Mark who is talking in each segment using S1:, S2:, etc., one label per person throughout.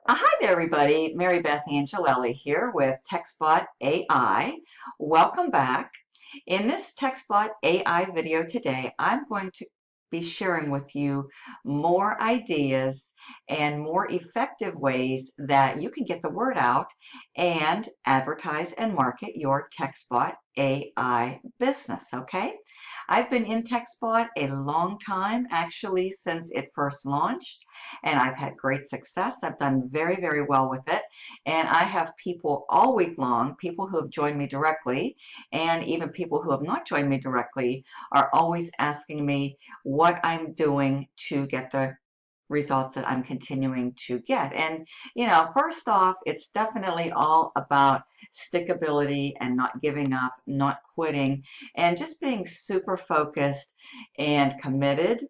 S1: Hi there, everybody. Mary Beth Angelelli here with TextBot AI. Welcome back. In this TextBot AI video today, I'm going to be sharing with you more ideas and more effective ways that you can get the word out and advertise and market your TextBot AI business, okay? I've been in TextBot a long time, actually since it first launched, and I've had great success. I've done very, very well with it. And I have people all week long, people who have joined me directly, and even people who have not joined me directly are always asking me what I'm doing to get the results that I'm continuing to get. And, first off, it's definitely all about stickability and not giving up, not quitting, and just being super focused and committed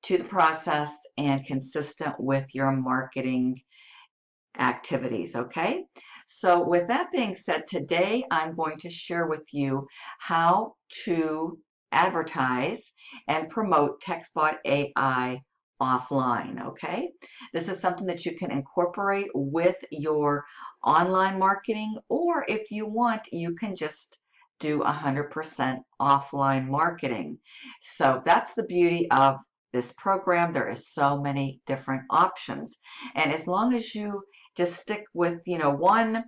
S1: to the process and consistent with your marketing activities, okay? So with that being said, today I'm going to share with you how to advertise and promote TextBot AI offline, okay? This is something that you can incorporate with your online marketing, or if you want, you can just do 100% offline marketing. So that's the beauty of this program. There is so many different options. And as long as you just stick with, one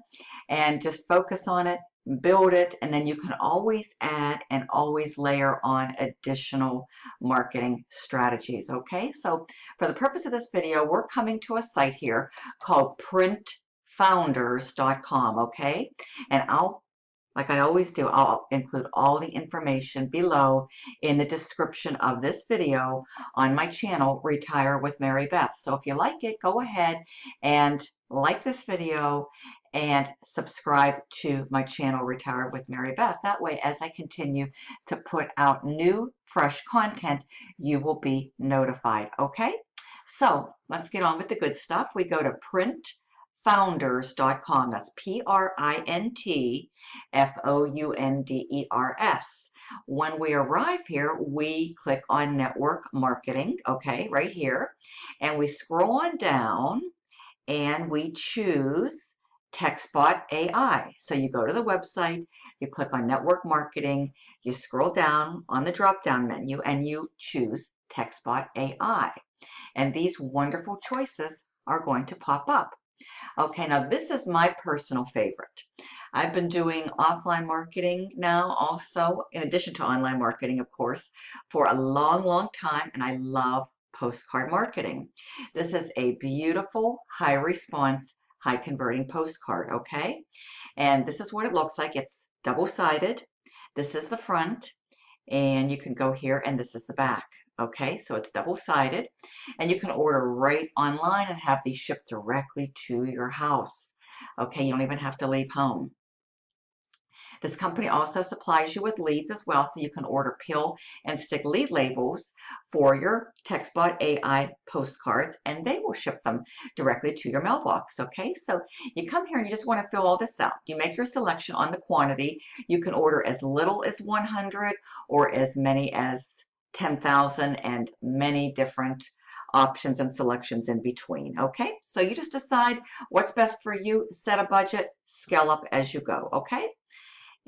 S1: and just focus on it, build it, and then you can always add and always layer on additional marketing strategies, okay? So for the purpose of this video, we're coming to a site here called printfounders.com, okay? And like I always do, I'll include all the information below in the description of this video on my channel, Retire with Mary Beth. So if you like it, go ahead and like this video and subscribe to my channel, Retire with Mary Beth. That way, as I continue to put out new, fresh content, you will be notified, okay? So let's get on with the good stuff. We go to printfounders.com. That's PRINTFOUNDERS. When we arrive here, we click on Network Marketing, okay, right here, and we scroll on down and we choose TextBot AI. So you go to the website, you click on Network Marketing, you scroll down on the drop-down menu, and you choose TextBot AI. And these wonderful choices are going to pop up. Okay, now this is my personal favorite. I've been doing offline marketing now also, in addition to online marketing, of course, for a long, long time, and I love postcard marketing. This is a beautiful, high response, high converting postcard, okay? And this is what it looks like. It's double-sided. This is the front, and you can go here, and this is the back. Okay, so it's double-sided, and you can order right online and have these shipped directly to your house. Okay, you don't even have to leave home. This company also supplies you with leads as well, so you can order pill and stick lead labels for your TextBot AI postcards, and they will ship them directly to your mailbox, okay? So you come here and you just want to fill all this out. You make your selection on the quantity. You can order as little as 100 or as many as 10,000, and many different options and selections in between, okay? So you just decide what's best for you, set a budget, scale up as you go, okay?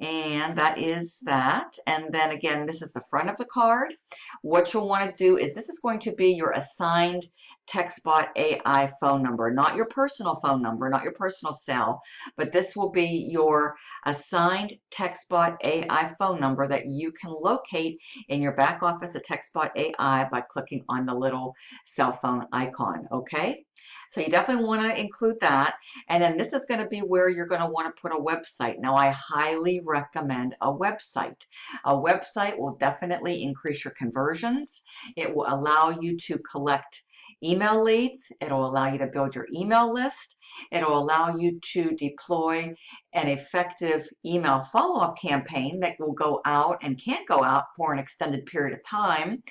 S1: And that is that. And then again, this is the front of the card. What you'll want to do is this is going to be your assigned TextBot AI phone number, not your personal phone number, not your personal cell, but this will be your assigned TextBot AI phone number that you can locate in your back office at TextBot AI by clicking on the little cell phone icon, okay? So you definitely want to include that. And then this is going to be where you're going to want to put a website. Now, I highly recommend a website. A website will definitely increase your conversions. It will allow you to collect email leads. It'll allow you to build your email list. It'll allow you to deploy an effective email follow-up campaign that will go out and can go out for an extended period of time.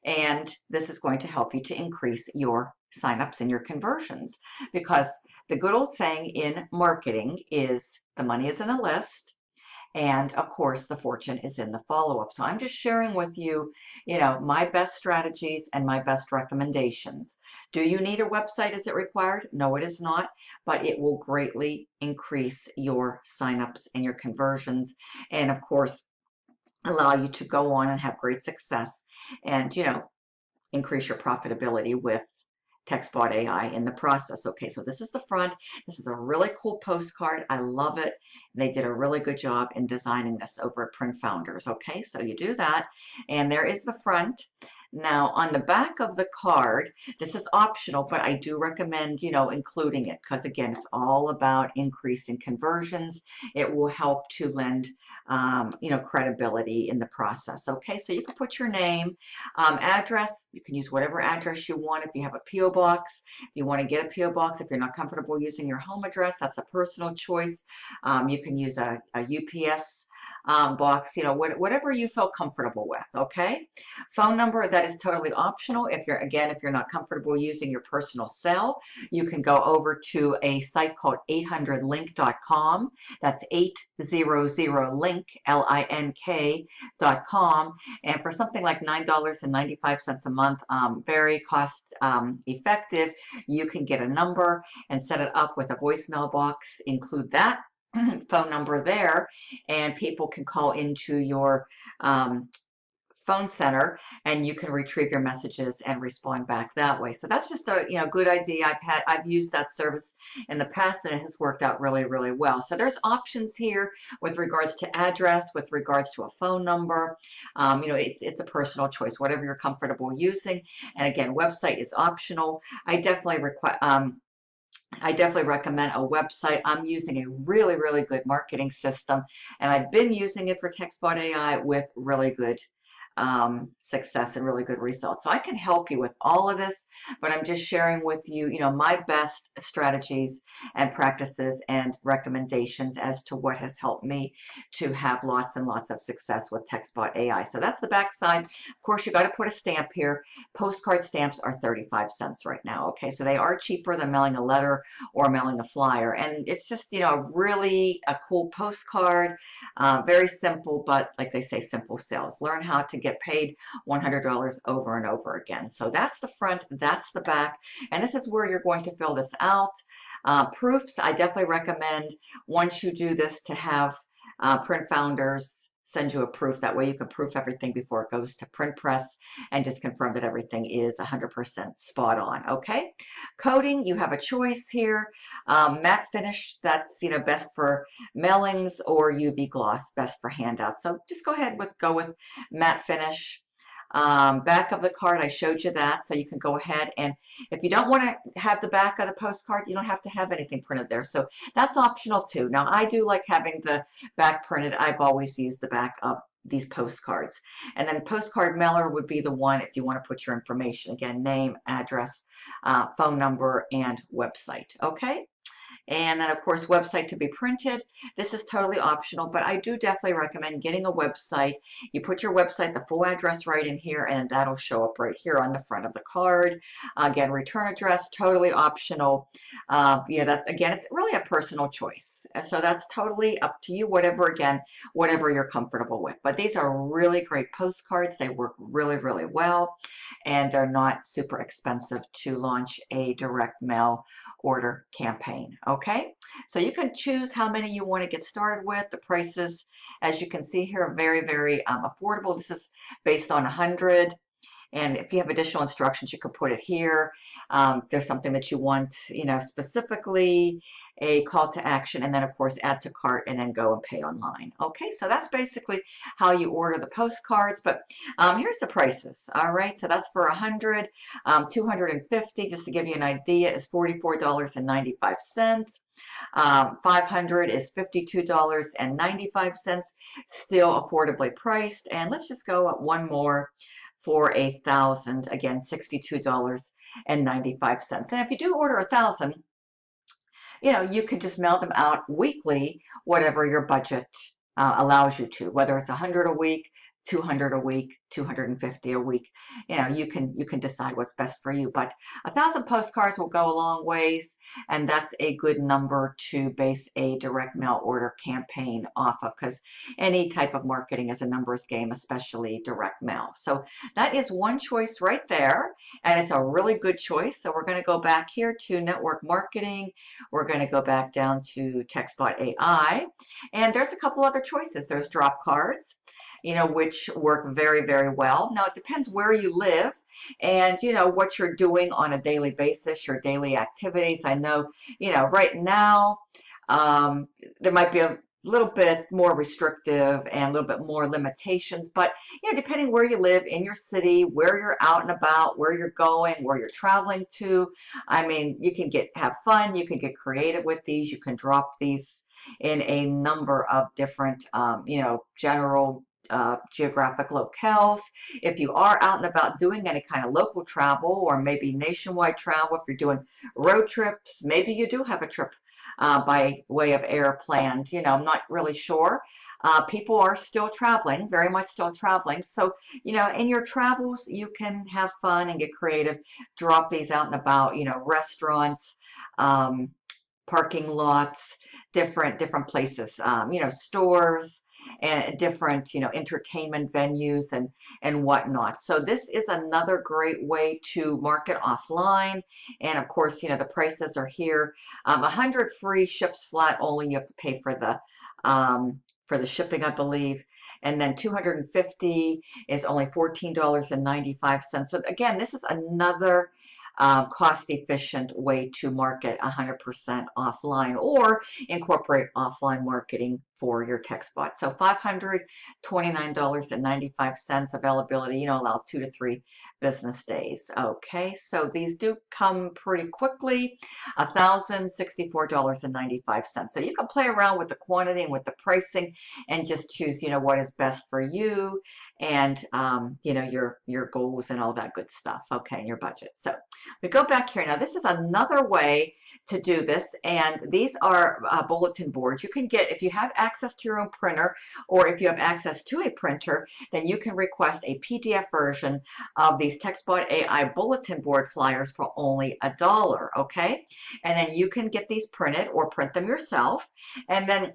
S1: And this is going to help you to increase your signups and your conversions, because the good old saying in marketing is the money is in the list And of course, the fortune is in the follow-up. So I'm just sharing with you, my best strategies and my best recommendations. Do you need a website? Is it required? No, it is not, but it will greatly increase your signups and your conversions. And of course, allow you to go on and have great success and, increase your profitability with TextBot AI in the process. Okay, so this is the front. This is a really cool postcard. I love it. They did a really good job in designing this over at Print Founders. Okay, so you do that, and there is the front. Now, on the back of the card, this is optional, but I do recommend, including it because, again, it's all about increasing conversions. It will help to lend, credibility in the process. Okay, so you can put your name, address. You can use whatever address you want. If you have a P.O. box, if you want to get a P.O. box, if you're not comfortable using your home address, that's a personal choice. You can use a UPS box, whatever you feel comfortable with. Okay, phone number, that is totally optional. If you're not comfortable using your personal cell, you can go over to a site called 800link.com. That's 800link, LINK.com. And for something like $9.95 a month, very cost effective, you can get a number and set it up with a voicemail box, include that phone number there, and people can call into your phone center and you can retrieve your messages and respond back that way. So that's just a good idea. I've used that service in the past and it has worked out really, really well. So there's options here with regards to address, with regards to a phone number. It's a personal choice, whatever you're comfortable using. And again, website is optional. I definitely recommend a website. I'm using a really, really good marketing system, and I've been using it for TextBot AI with really good success and really good results. So I can help you with all of this, but I'm just sharing with you, my best strategies and practices and recommendations as to what has helped me to have lots and lots of success with TextBot AI. So that's the back side. Of course, you got to put a stamp here. Postcard stamps are 35 cents right now. Okay, so they are cheaper than mailing a letter or mailing a flyer. And it's just, really a cool postcard. Very simple, but like they say, simple sales. Learn how to get paid $100 over and over again. So that's the front, that's the back, and this is where you're going to fill this out. Proofs, I definitely recommend once you do this to have Print Founders send you a proof. That way you can proof everything before it goes to print press and just confirm that everything is 100% spot on. Okay, coding, you have a choice here. Matte finish, that's best for mailings, or UV gloss, best for handouts. So just go ahead go with matte finish. Back of the card, I showed you that, so you can go ahead, and if you don't want to have the back of the postcard, you don't have to have anything printed there, so that's optional too. Now, I do like having the back printed. I've always used the back of these postcards. And then postcard mailer would be the one if you want to put your information, again, name, address, phone number, and website. Okay, and then of course website to be printed. This is totally optional, but I do definitely recommend getting a website. You put your website, the full address right in here, and that'll show up right here on the front of the card. Again, return address, totally optional. That again, it's really a personal choice. And so that's totally up to you, whatever you're comfortable with. But these are really great postcards. They work really, really well, and they're not super expensive to launch a direct mail order campaign. Okay, so you can choose how many you want to get started with. The prices, as you can see here, are very, very affordable. This is based on 100. And if you have additional instructions, you can put it here. There's something that you want, specifically, a call to action, and then of course add to cart and then go and pay online. Okay, so that's basically how you order the postcards, but here's the prices. All right, so that's for 100, 250, just to give you an idea, is $44.95. 500 is $52.95, still affordably priced. And let's just go at one more for 1,000, again, $62.95. And if you do order 1,000, you could just mail them out weekly, whatever your budget allows you to, whether it's 100 a week, 200 a week, 250 a week. You can decide what's best for you. But 1,000 postcards will go a long ways, and that's a good number to base a direct mail order campaign off of, because any type of marketing is a numbers game, especially direct mail. So that is one choice right there, and it's a really good choice. So we're going to go back here to network marketing. We're going to go back down to TextBot AI, and there's a couple other choices. There's drop cards, which work very, very well. Now, it depends where you live and, what you're doing on a daily basis, your daily activities. I know, right now, there might be a little bit more restrictive and a little bit more limitations, but depending where you live in your city, where you're out and about, where you're going, where you're traveling to, I mean, you can have fun, you can get creative with these, you can drop these in a number of different, general geographic locales. If you are out and about doing any kind of local travel or maybe nationwide travel, if you're doing road trips, maybe you do have a trip by way of air planned, I'm not really sure. People are still traveling, very much still traveling. So, in your travels, you can have fun and get creative, drop these out and about, restaurants, parking lots, different places, stores, and different, entertainment venues and whatnot. So this is another great way to market offline. And of course, the prices are here. 100 free, ships flat only. You have to pay for the shipping, I believe. And then 250 is only $14.95. So again, this is another cost-efficient way to market 100% offline or incorporate offline marketing for your TextBot. So $529.95 availability, allow 2 to 3 business days. Okay, so these do come pretty quickly, $1,064.95. So you can play around with the quantity and with the pricing and just choose, what is best for you and, your goals and all that good stuff, okay, and your budget. So we go back here. Now, this is another way to do this, and these are bulletin boards. You can get, if you have access to your own printer, or if you have access to a printer, then you can request a PDF version of these TextBot AI bulletin board flyers for only $1, okay? And then you can get these printed or print them yourself, and then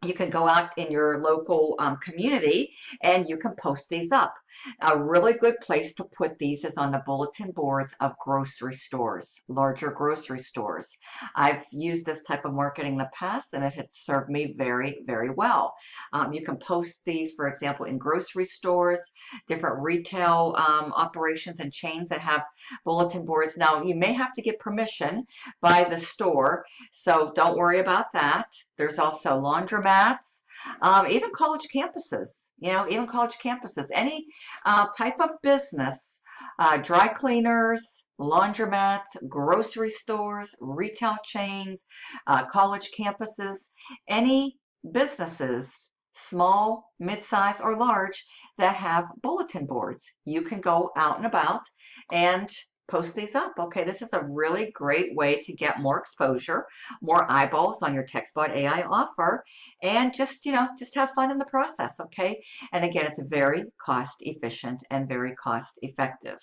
S1: you can go out in your local community and you can post these up. A really good place to put these is on the bulletin boards of grocery stores, larger grocery stores. I've used this type of marketing in the past and it had served me very, very well. You can post these, for example, in grocery stores, different retail operations and chains that have bulletin boards. Now, you may have to get permission by the store, so don't worry about that. There's also laundromats, even college campuses, any type of business, dry cleaners, laundromats, grocery stores, retail chains, college campuses, any businesses, small, mid-size, or large, that have bulletin boards. You can go out and about and post these up. Okay, this is a really great way to get more exposure, more eyeballs on your TextBot AI offer, and just have fun in the process. Okay, and again, it's very cost efficient and very cost effective.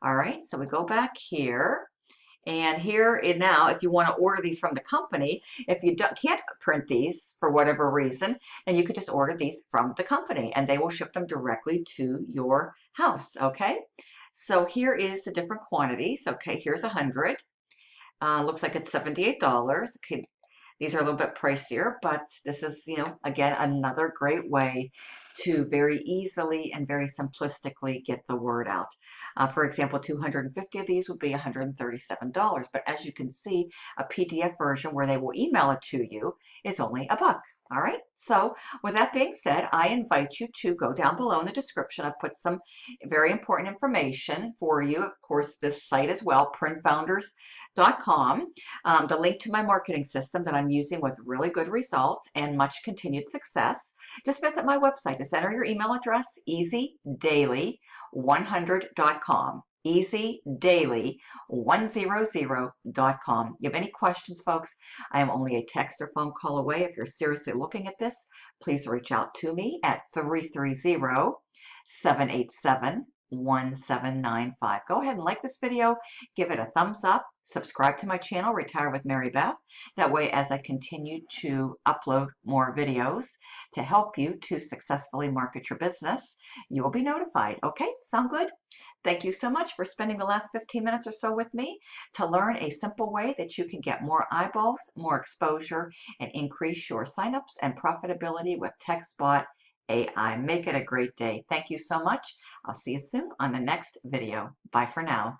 S1: All right, so we go back here. And here and now, if you want to order these from the company, if you can't print these for whatever reason, then you could just order these from the company and they will ship them directly to your house. Okay. So here is the different quantities. Okay, here's 100. Looks like it's $78. Okay, these are a little bit pricier, but this is, again, another great way to very easily and very simplistically get the word out. For example, 250 of these would be $137. But as you can see, a PDF version where they will email it to you is only $1. All right, so with that being said, I invite you to go down below in the description. I've put some very important information for you. Of course, this site as well, printfounders.com, the link to my marketing system that I'm using with really good results and much continued success. Just visit my website. Just enter your email address, easydaily100.com. easydaily100.com. You have any questions, folks? I am only a text or phone call away. If you're seriously looking at this, please reach out to me at 330-787-1795. Go ahead and like this video, give it a thumbs up, subscribe to my channel, Retire with Mary Beth. That way, as I continue to upload more videos to help you to successfully market your business, you will be notified. Okay, sound good? Thank you so much for spending the last 15 minutes or so with me to learn a simple way that you can get more eyeballs, more exposure, and increase your signups and profitability with TextBot AI. Make it a great day. Thank you so much. I'll see you soon on the next video. Bye for now.